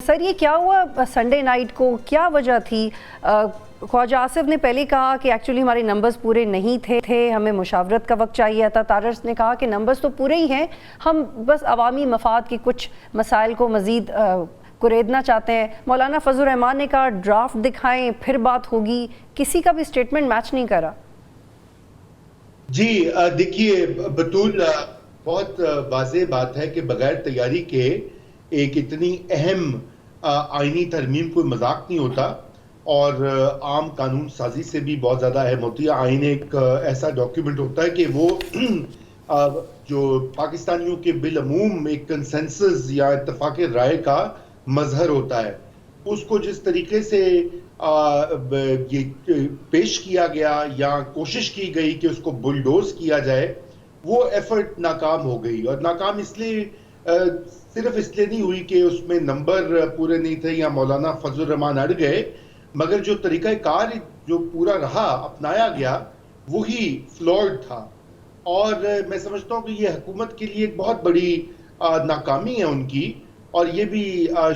سر یہ کیا ہوا سنڈے نائٹ کو, کیا وجہ تھی؟ خواجہ آصف نے پہلے کہا کہ ایکچولی ہمارے نمبرز پورے نہیں تھے, ہمیں مشاورت کا وقت چاہیے تھا. طارق نے کہا کہ نمبرز تو پورے ہی ہیں, ہم بس عوامی مفاد کے کچھ مسائل کو مزید کریدنا چاہتے ہیں. مولانا فضل الرحمان نے کہا ڈرافٹ دکھائیں پھر بات ہوگی. کسی کا بھی اسٹیٹمنٹ میچ نہیں کرا. جی دیکھیے بطول, بہت واضح بات ہے کہ بغیر تیاری کے ایک اتنی اہم آئینی ترمیم کوئی مذاق نہیں ہوتا, اور عام قانون سازی سے بھی بہت زیادہ اہم ہوتی ہے. آئین ایک ایسا ڈاکیومنٹ ہوتا ہے کہ وہ جو پاکستانیوں کے بالعموم ایک کنسنسس یا اتفاق رائے کا مظہر ہوتا ہے. اس کو جس طریقے سے یہ پیش کیا گیا یا کوشش کی گئی کہ اس کو بلڈوز کیا جائے, وہ ایفرٹ ناکام ہو گئی. اور ناکام اس لیے صرف اس لیے نہیں ہوئی کہ اس میں نمبر پورے نہیں تھے یا مولانا فضل الرحمان اڑ گئے, مگر جو طریقہ کار جو پورا رہا اپنایا گیا وہی فلوڈ تھا. اور میں سمجھتا ہوں کہ یہ حکومت کے لیے ایک بہت بڑی ناکامی ہے ان کی, اور یہ بھی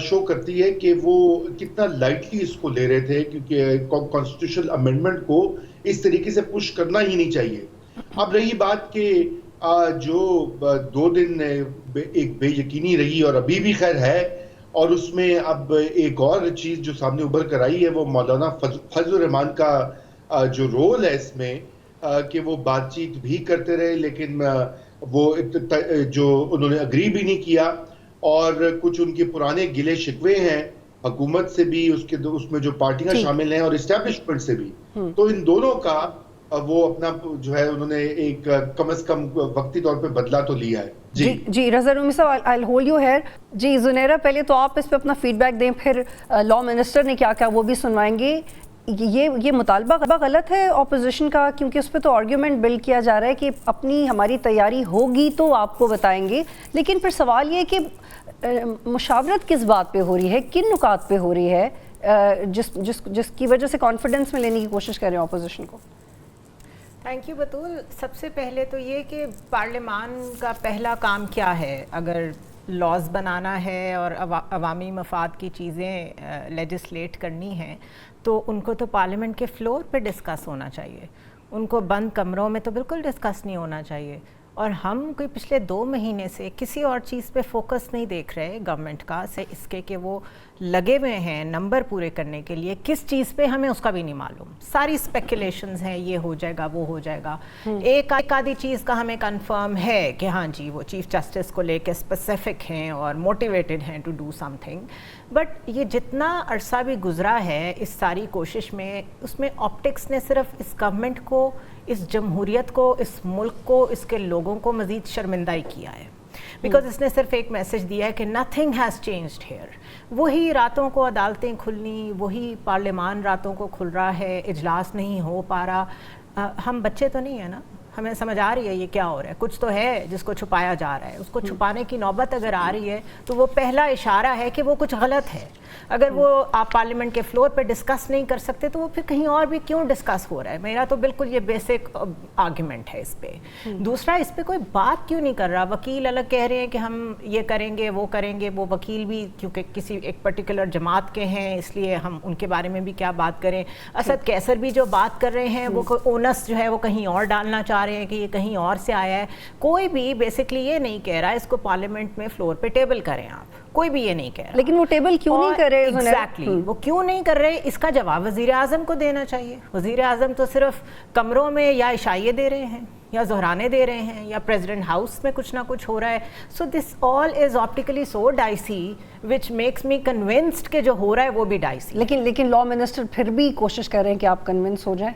شو کرتی ہے کہ وہ کتنا لائٹلی اس کو لے رہے تھے, کیونکہ کانسٹیٹیوشنل امینڈمنٹ کو اس طریقے سے پش کرنا ہی نہیں چاہیے. اب رہی بات کہ جو 2 دن ایک بے یقینی رہی اور ابھی بھی خیر ہے, اور اس میں اب ایک اور چیز جو سامنے ابھر کر آئی ہے وہ مولانا فضل الرحمان کا جو رول ہے اس میں, کہ وہ بات چیت بھی کرتے رہے لیکن وہ جو انہوں نے اگری بھی نہیں کیا, اور کچھ ان کے پرانے گلے شکوے ہیں حکومت سے بھی, اس میں جو پارٹیاں شامل ہیں اور اسٹیبلشمنٹ سے بھی. تو ان دونوں کا وہ اپنا جو ہے انہوں نے ایک کم از کم وقتی طور پہ بدلہ تو لیا ہے. جی رضا رومی صاحب I'll hold you here. جی زنیرہ پہلے تو آپ اس پہ اپنا فیڈ بیک دیں, پھر لا منسٹر نے کیا کہا وہ بھی سنوائیں گے. یہ مطالبہ غلط ہے اپوزیشن کا, کیونکہ اس پہ تو آرگیومنٹ بلڈ کیا جا رہا ہے کہ اپنی ہماری تیاری ہوگی تو آپ کو بتائیں گے, لیکن پھر سوال یہ کہ مشاورت کس بات پہ ہو رہی ہے, کن نکات پہ ہو رہی ہے, جس کی وجہ سے کانفیڈنس میں لینے کی کوشش کر رہے ہیں اپوزیشن کو؟ Thank you بطول. سب سے پہلے تو یہ کہ پارلیمان کا پہلا کام کیا ہے, اگر لاز بنانا ہے اور عوامی مفاد کی چیزیں لیجسلیٹ کرنی ہیں تو ان کو تو پارلیمنٹ کے فلور پہ ڈسکس ہونا چاہیے, ان کو بند کمروں میں تو بالکل ڈسکس نہیں ہونا چاہیے. اور ہم کوئی پچھلے 2 مہینے سے کسی اور چیز پہ فوکس نہیں دیکھ رہے گورنمنٹ کا, سے اس کے کہ وہ لگے ہوئے ہیں نمبر پورے کرنے کے لیے. کس چیز پہ ہمیں اس کا بھی نہیں معلوم, ساری اسپیکولیشنز ہیں, یہ ہو جائے گا وہ ہو جائے گا. ایک آدھی چیز کا ہمیں کنفرم ہے کہ ہاں جی وہ چیف جسٹس کو لے کے اسپیسیفک ہیں اور موٹیویٹڈ ہیں to do something. But یہ جتنا عرصہ بھی گزرا ہے اس ساری کوشش میں, اس میں آپٹکس نے صرف اس گورنمنٹ کو, اس جمہوریت کو, اس ملک کو, اس کے لوگوں کو مزید شرمندہ ہی کیا ہے. بیکاز اس نے صرف ایک میسج دیا ہے کہ نتھنگ ہیز چینجڈ ہیئر. وہی راتوں کو عدالتیں کھلنی, وہی پارلیمان راتوں کو کھل رہا ہے, اجلاس نہیں ہو پا رہا. ہم بچے تو نہیں ہیں نا, ہمیں سمجھ آ رہی ہے یہ کیا ہو رہا ہے. کچھ تو ہے جس کو چھپایا جا رہا ہے, اس کو چھپانے کی نوبت اگر آ رہی ہے تو وہ پہلا اشارہ ہے کہ وہ کچھ غلط ہے. اگر وہ آپ پارلیمنٹ کے فلور پہ ڈسکس نہیں کر سکتے تو وہ پھر کہیں اور بھی کیوں ڈسکس ہو رہا ہے. میرا تو بالکل یہ بیسک آرگیومنٹ ہے اس پہ. دوسرا, اس پہ کوئی بات کیوں نہیں کر رہا. وکیل الگ کہہ رہے ہیں کہ ہم یہ کریں گے وہ کریں گے, وہ وکیل بھی کیونکہ کسی ایک پرٹیکولر جماعت کے ہیں اس لیے ہم ان کے بارے میں بھی کیا بات کریں. اسد کیسر بھی جو بات کر رہے ہیں وہ اونس جو ہے وہ کہیں اور ڈالنا چاہ رہے ہیں کہ یہ کہیں اور سے آیا ہے. کوئی بھی بیسکلی یہ نہیں کہہ رہا اس کو پارلیمنٹ میں فلور پہ ٹیبل کریں آپ, کوئی بھی یہ نہیں کہہ رہا. لیکن وہ ٹیبل کیوں نہیں کر رہے؟ ایگزیکٹلی وہ کیوں نہیں کر رہے, اس کا جواب وزیر اعظم کو دینا چاہیے. وزیر اعظم تو صرف کمروں میں یا عشائیے دے رہے ہیں یا زہرانے دے رہے ہیں یا پریزیڈنٹ ہاؤس میں کچھ نہ کچھ ہو رہا ہے. سو دس آل از آپٹیکلی سو ڈائسی وچ میکس می کنونسڈ کہ جو ہو رہا ہے وہ بھی ڈائسی. لیکن لا منسٹر پھر بھی کوشش کر رہے ہیں کہ آپ کنونس ہو جائیں.